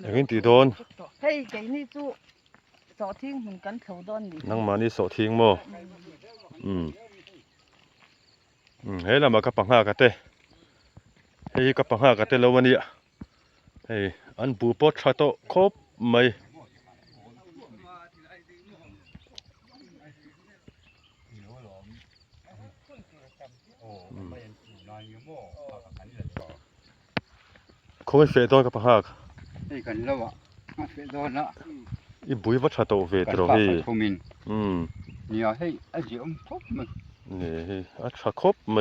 อย่างนี้ตีโดนเฮ้ยไก่นี่จู่สอทิ้งเหมือนกันเขาดอนนี่นั่งมานี่สอทิ้งโมเฮ้ยละมากับปังหากะเตเฮ้ยกับปังหากะเตแล้ววันนี้เฮ้ยอันบูปอชาโตครบไหมคงไม่เฟดอนกับปังหากนี่กันแล้วอ่ะเฟดอนละอีบุยวัชโตเฟตโรเฮนี่เฮ้ยอาจิอมครบมั้ยนี่อัชครบไหม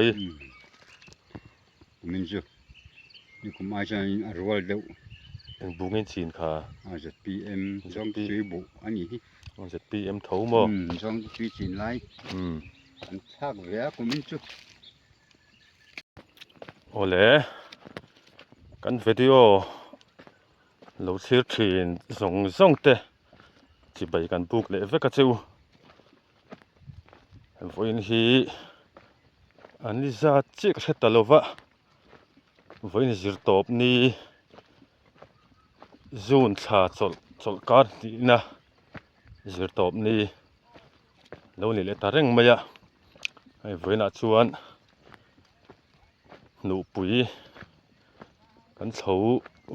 มินจูนี่ก็มาจากอรวลเดวบุงินชินค่ะอาจจะ PM จงซื้อบุอันนี้อาจจะ PM เท่าโมจงซื้อชินไลอันทักเวียก็มินจูโอเล่กันวิดีโอเราเชื่อถือส่งเตะที่ไปกันบุกเลยเวกจิววันนี้อันนี้จะเช็คเสร็จแล้ววะวันนี้จะตบนี่จูนชาจลการดีนะจะตบนี่แล้วนี่เลยตาเร่งมาอ่ะไอ้วันนั้นชวนหนูปุยกันเฉา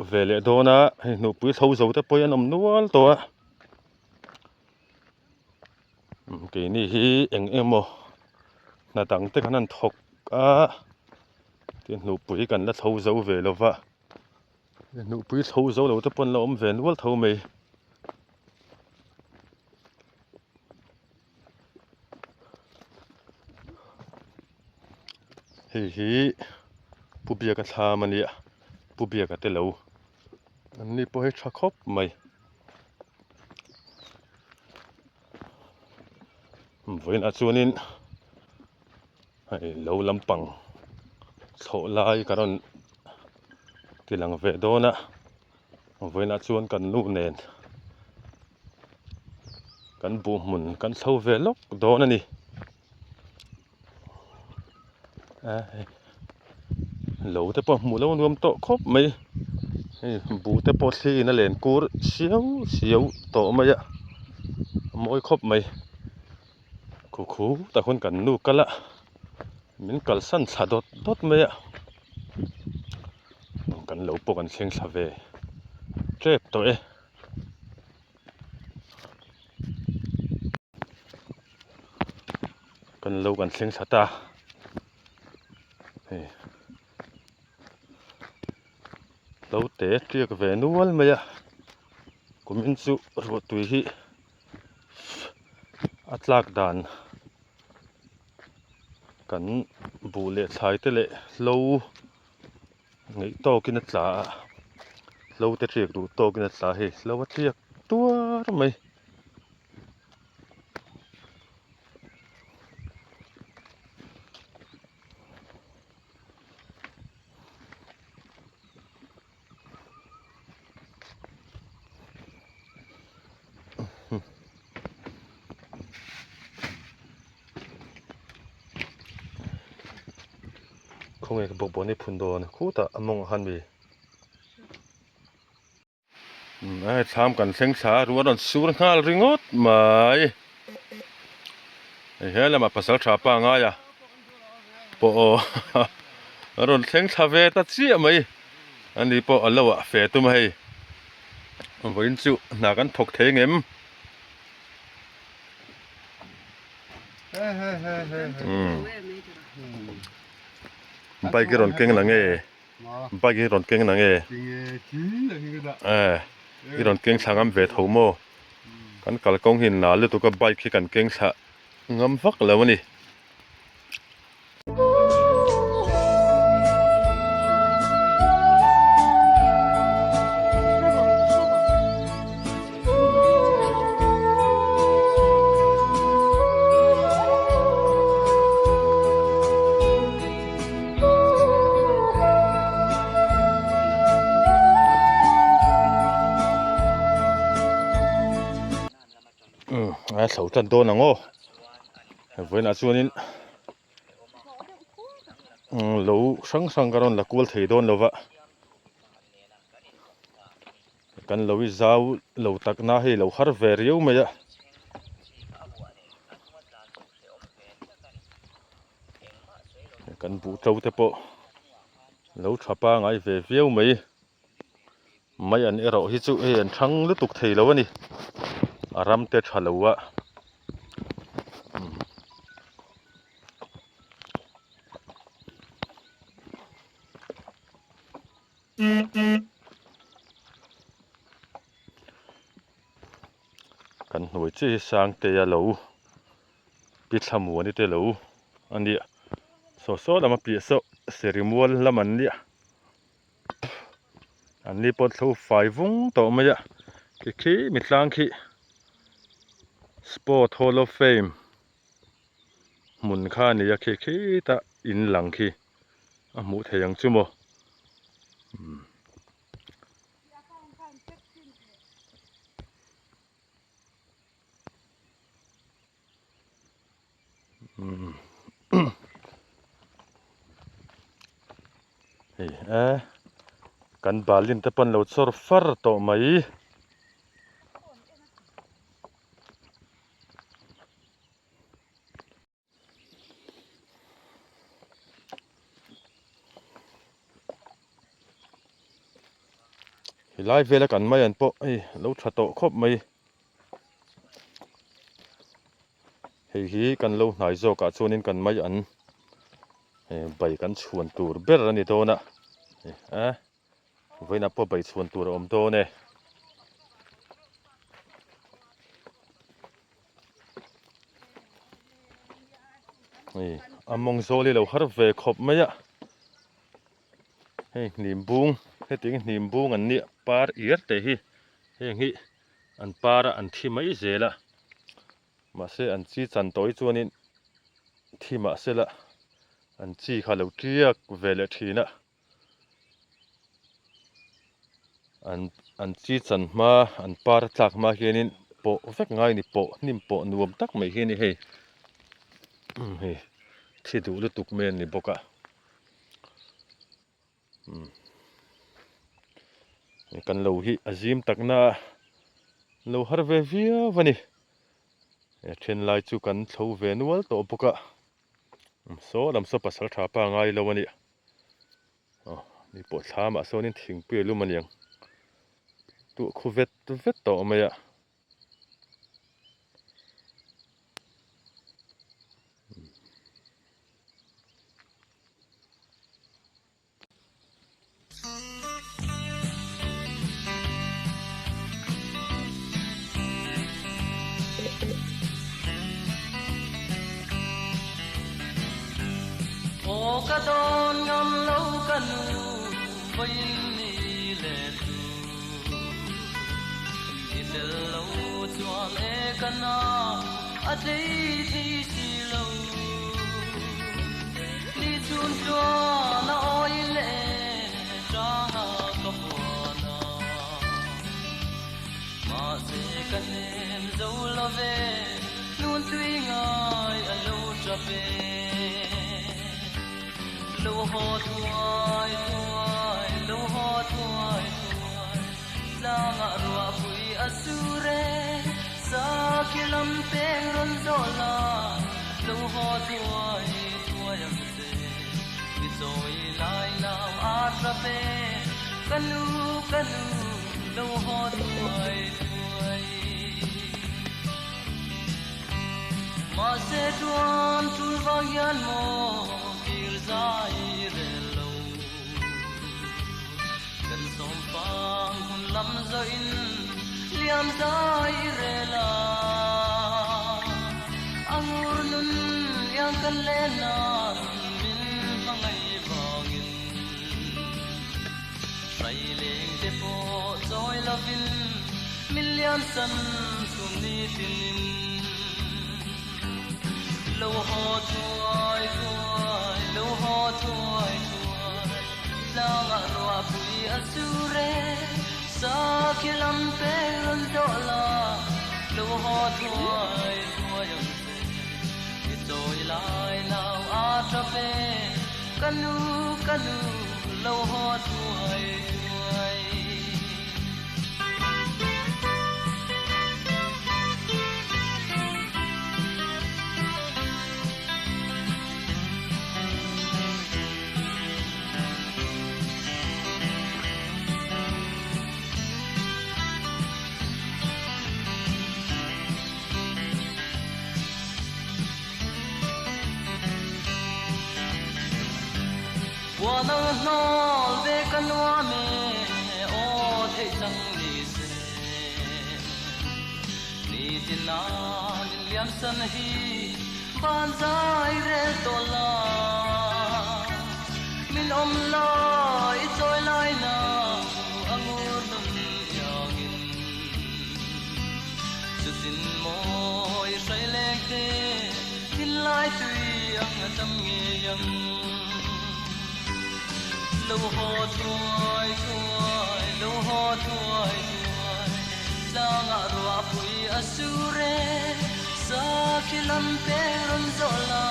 เวลโดนะให้หนูปุยเฉาแต่ปอยน้ำนัวตัวกี่นี่ฮีเอ็งโมน่าตั้งแต่ขนาดถกที่หนูปุยกันแล้วเฉาเวลวะหนูปุยเฉาแล้วแต่ปนเราเวลวัลเท่าไหมฮีผู้เบียกันทามันเนี่ยผู้เบียกันแต่เราอันนี้พอให้ชักครบไหมวันอาทิตย์นี้ให้เราลำปังโซลายกันที่หลังเวดนะวันอาทิตย์กันนู่นเนนกันบูมุนกันเสาเวลกโดนนี่เราแต่พอหมู่เรารวมโตครบไหมบูแต่พอที่นั่นแหละกูเสียวโตไหมอะมวยครบไหมคู่แต่คนกันนู่กันละมันกันสั้นสะดดไหมอะกันเราปกันเชียงสะเวเจ็บตัวกันเรากันเชียงสะตาเราเตะเรียกเวนัวไหมอะกุมินสุรวตุยฮีอัตลักษณ์ด่านกันบูเล่ใช้เตะเล่เราไงโตกินจ่าเราเตะเรียกดูโตกินจ่าเฮ้เราเรียกตัวทำไมคงไอ้บอกบอลนี่พุ่นโดนคู่ตะมองหันบีไอ้ทำกันเสียงสารู้ว่าโดนสูงข้าริงอดไม่ไอ้เฮ้ยแล้วมาภาษาชาวปังไงอะปอโดนเสียงชาวเวตัดเสียไหมอันนี้ปออะไรวะเฟตุไม่วันจุนักกันถกเทงเอ็มไปกี่รอนเก่งนังไปกี่รอนเก่งนังกี่รอนเก่งช่างอันเวทหัวโมกันกัลกงหินนาเลยตัวก็ไปขี้กันเก่งช่างงำฟักแล้ววันนี้เสาจันโดนังโอ้เว้นอาชวนิน lo sang karon la kul thei don lova kan lo i zau lo takna he lo har ve riu me ya kan bu tau te po lo thapa ngai ve viau mai an ero hi chu he an thang lu tuk thei lo ani aram te thalowa kan hoi chi sang te ya lo pi thamu ani te lo ani so lama pi so serimual laman lia an ni pot tho fai vung to ma ya ki mi tlang khi Sport Hall of Fame mun kha ni ya khi ta in lang khi a mu theyang chu mo hey kan balin te pan lo chor far to mai hilai vela kan mai an po lo thato khop mai hi kan lo hnai zo ka chunin kan mai an bai kan chuan tur ber ani to na voina po bai chuan tur om to ne among zoli lo har ve khop mai ya nim bung he ting nim bung an ni par ir te hi hi an para an thi mai zela ma se an chi chan toi chuanin thi ma sela an chi kha lo triak vele thina an chi chan ma an par tlak ma hianin po vek ngai ni po nim po nuam tak mai hi ni he thi du lu tuk men ni boka kan lo hi azim takna lo har ve via wani then lai chu kan thlo ve nual to boka so lam so pasal tha pa ngai lo wani ni po thama sonin thing pe lu maniang tu khuvet to maya ka don ngam lo kanu bayin ni le tu idel lo chuan e kana a dei thi si lo ni chun chuan na oi le cha ha ko na ma se kanem zo lo ve nun tui ngai a lo tra pe lo ho thuai lo ho thuai la nga ro pui asure sa kilam peng ron zola lo ho thuai am se ki soi lai now a tra pe kanu lo ho thuai ma se tuan tu va yan mo zaire lo kan som pang lam zo in liam zaire la angur nun yang kan lena min mangai bangin sai leng te po zoi lovin million san suni tin lo ho tuai lo ho tuai la nga ro pui asure sa kilam pe ron dola lo ho tuai am se ki toi lai now a tra pe kanu kanu lâu ho tuổi tuổi wa nang no ve kanwa me o the sang ni se ni tin na liam san hi ban zai re tola min om la I toy lai na angur dum yagin sutin mo I sai lek de tin lai tui ang tam nge yang lâu ho thôi thôi lâu ho thôi thôi la nga ro pui asure sa kilam pe ron zola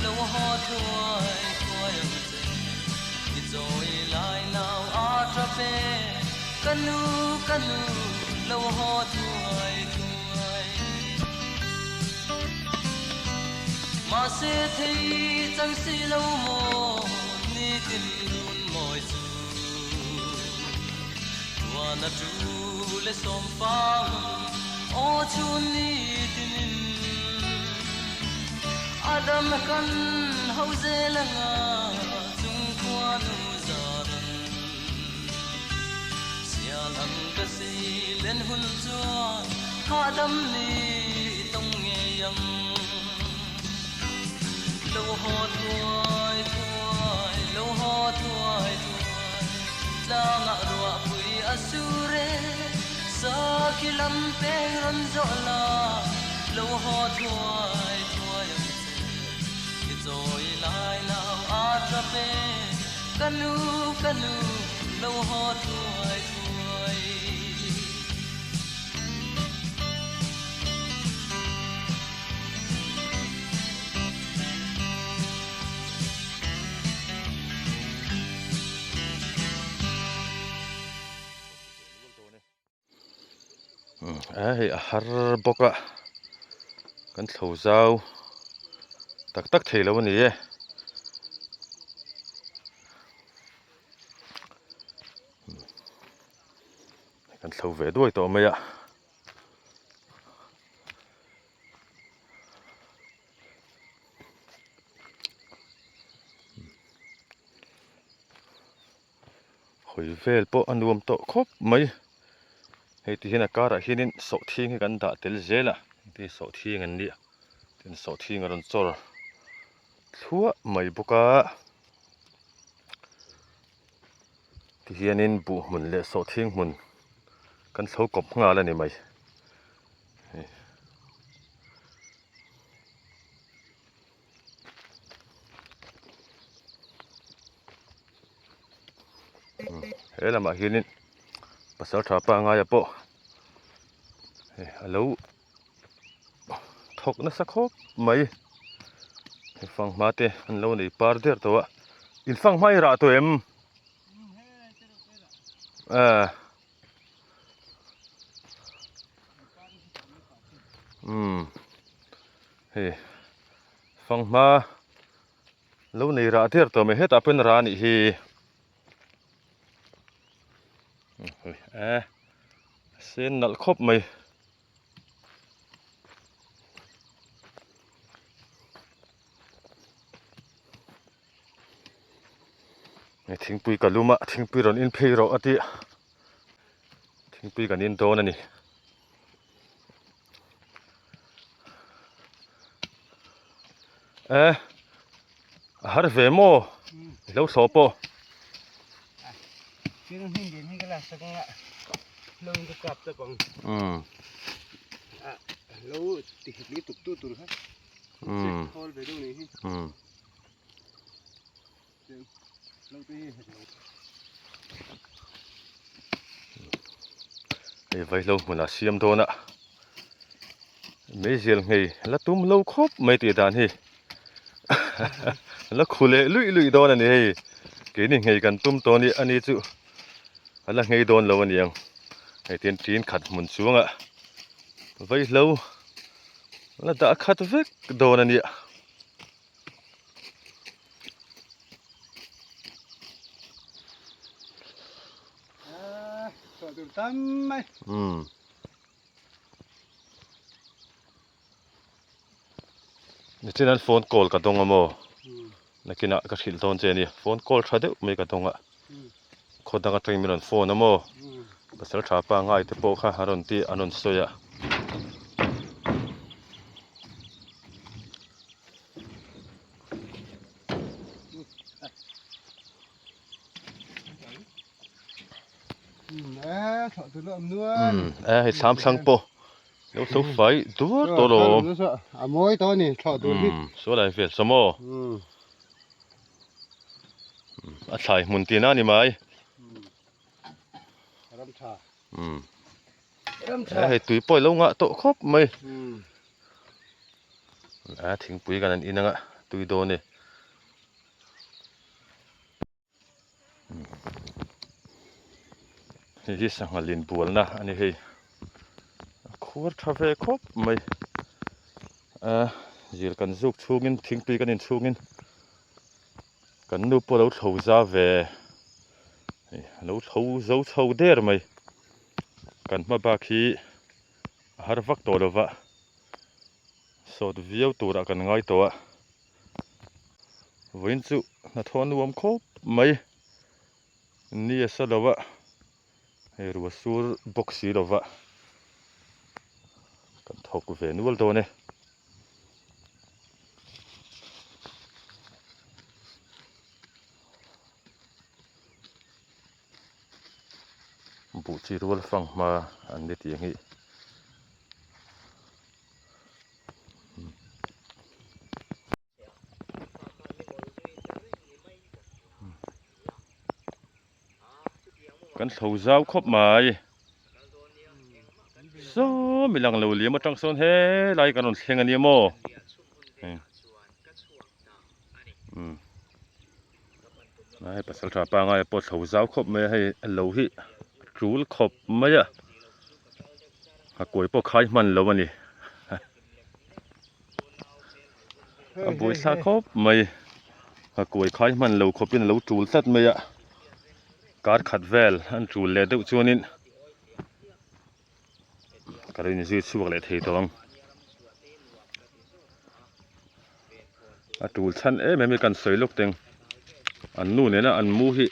lâu ho thôi thôi ki zoi lai now a tra pe kanu kanu lâu ho thôi thôi ma se thei chang si lâu mo ni tin moi su wana tu le som pam o chu ni tin adam kan hauze langa chung kwa nu zaran sial ang ka si len hun chuan adam ni tong nge yang lo ho tuai tuai lo ho tuai tuai la nga ro pui asure sa kilam pe ron zola lo ho tuai tuai ki zoi lai now a tra pe kanu kanu lo ho tuai tuai ai har boka kan thlo zau tak tak thelo ni e kan thlo ve duai to mai a hoi vel po anuam to khop mai hei ti hina kara hinin so thing kan da tel zela ti so thing an ni tin so thing ron chor thua mai boka ti hianin bu mun le so thing mun kan thlo kop nga la ni mai helama hinin pasal thapa nga ya po alo thok na sakhop mai fang mate an lo nei par der to in fang mai ra to em he fang ma lo nei ra der to me het apen ra ni hi sen nal khop mai thingpui kaluma thingpui ron in phei ro ati thingpui kan in don ani har ve mo lo so po Kung hindi ni kala sa nga lo ng kap ta kong lo ti tuk tu tur ha hol be do ni lo ti ei vai lo muna siam do na me zel ngei la tum lo khop mai ti dan hi แล้วคุเลลุยๆโดนอันนี้เฮ้ยเกนี่ไงกันตุ้มตัวนี้อันนี้จุอันละไงโดนแล้ววันนี้ยังไอ้เตียนจีนขัดหมุนสูงอ่ะไว้แล้วแล้วดาขัดเวกโดนอันนี้สอดตั้มไหมนี่ที่นั่นโฟนคอลกันตรงอ่ะโมนักกินอ่ะก็ชิลตอนเจนี่โฟนคอลชาเดไม่กันตรงอ่ะคนตั้งแต่มีนนโฟนอ่ะโมภาษาชาวปางง่ายแต่โปค่ะฮารอนตีอันนั้นสวยอ่ะสอดตัวนัวให้สามสังโปแล้วสุไฟตัวโลอ่ะมวยตัวนี้สอดตัวนี้สวยเลยเฟลสมออาศัยมุนตีน่านี่ไหมรำชาให้ตุยปล่อยลงอ่ะโตครบไหมทิ้งปุ๋ยกันนั่นอีนั่งอ่ะตุยโดนนี่นี่สังหารินบัวนะอันนี้ให้ขวดคาเฟ่ครบไหมยีรกันซุกชูงินทิ้งปุ๋ยกันนี่ชูงินกันนูปเราเท่าจ้าเวเราเท่าเจ้าเท่าเดอร์ไหมกันมาบาคีหาฟักตัวเดวะสอดวิวตัวกันง่ายตัววินจุนัทวันวมครบไหมนี่สะดวะให้รัวสูรบ็อกซี่เดวะกันทอกเวนัวตัวเนี่ยบุจิรัวฟังมาอันเดียงฮีกันเท่าเจ้าครบไหมซ้อมีหลังเหลวเหลี่ยมมาจังสนเฮไล่กันนนเชียงอันนี้โม่ให้ภาษาชาวปางไงปวดเท่าเจ้าครบไหมให้เหลวฮีจูลขบไหมอ่ะหากวยพวกใครมันแล้ววันนี้บุยสาคบไหมหากวยใครมันแล้วขบเป็นแล้วจูลสัตว์ไหมอ่ะการขัดแวลอันจูลเล็ดชวนินการนี้ซื้อช่วงเล็ดให้ตัวจูลชั้นไม่มีการสวยลูกเต็งอันนู้นเนี่ยนะอันมูฮี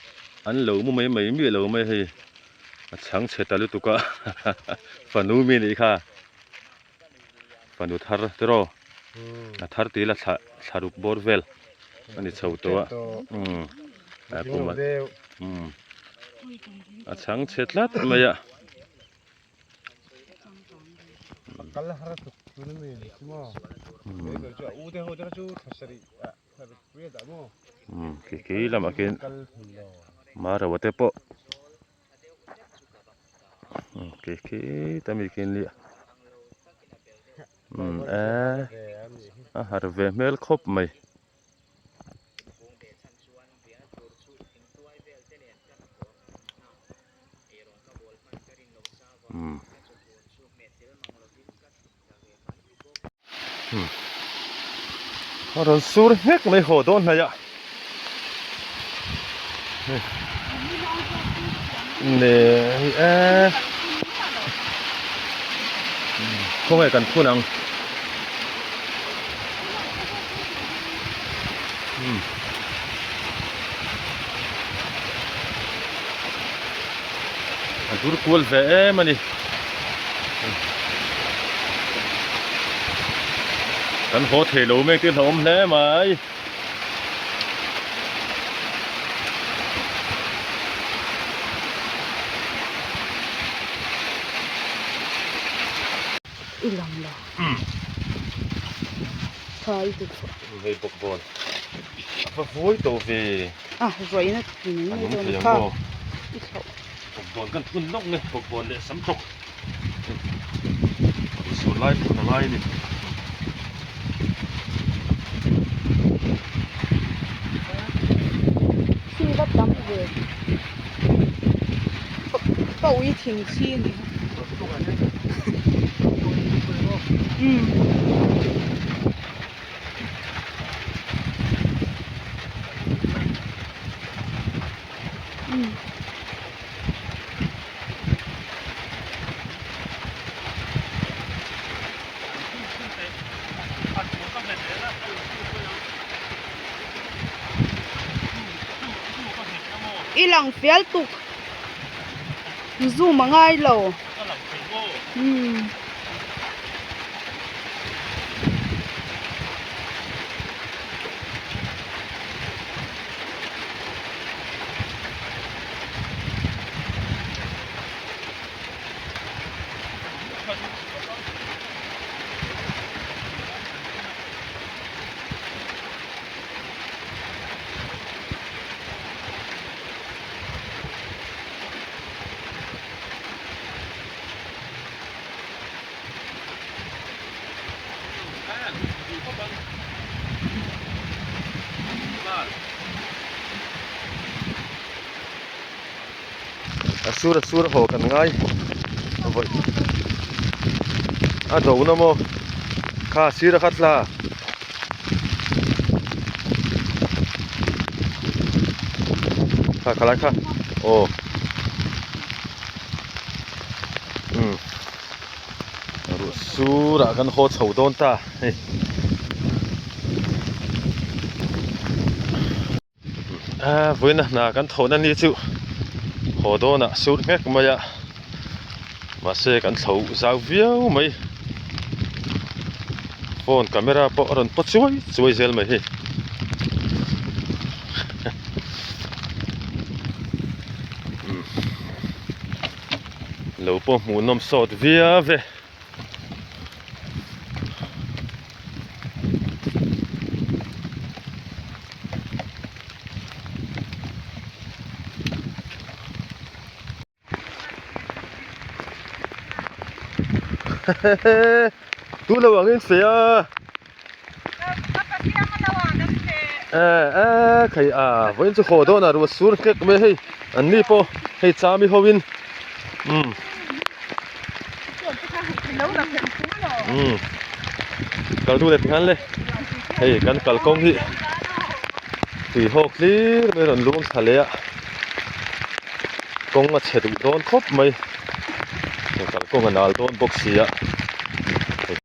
อันเหลวมูไม่มีเหลวไม่ให้ช่างเชตาลุตุกะฟันูมีนี่ค่ะฟันูทาร์ตรอทาร์ตีละชารุกบอร์เวลอันนี้ชาวตัวผมว่าช่างเชตลัดไม่ยะกัลละฮาร์ตุตุนมีสิโม่เดี๋ยวอูเดโฮเดราจูทัศรีทัศรีดาโม่กี่ละมากินมาระวัตเปาะแต่มีกินเลยหาเวเมลครบไหมเราสูดเฮกไม่โหดนะยะเนี่ยพวกไอ้กันพูดนังดูกูลเฟ่มันนี่กันโหเทโลไม่ตื่นหอมแล้วไหมอีหลังละใช่ดูเฮ้ยบกบอลฟ้าฝนตัวเฟ่รวยนะทีนี้โดนข้าวบกบอลกันทุนนกเนี่ยบกบอลเนี่ยสำตกส่วนไล่คนไล่นี่ ก็อุ้ยทิ้งชีนี่อีหลังเฟียลตุกซูมาง่ายโลAsura ho kan ngai voi a do na mo kha sira khatla khala kha o ru sura kan ho chho don ta hei voina na kan thona ni chu hodona sur ngek maya ma se kan thau zau viau mai phone camera po ron po chuai zel mai hi lo po mu nom sot via ve tu lo angin fe khai voin chu hodona ru sur kek me hei an ni po hei chami hoin kal du le tingan le hei kan kal kong hi tui hok lir me ron lung thalea kong a chedu don khop mai kal kong anal don box hi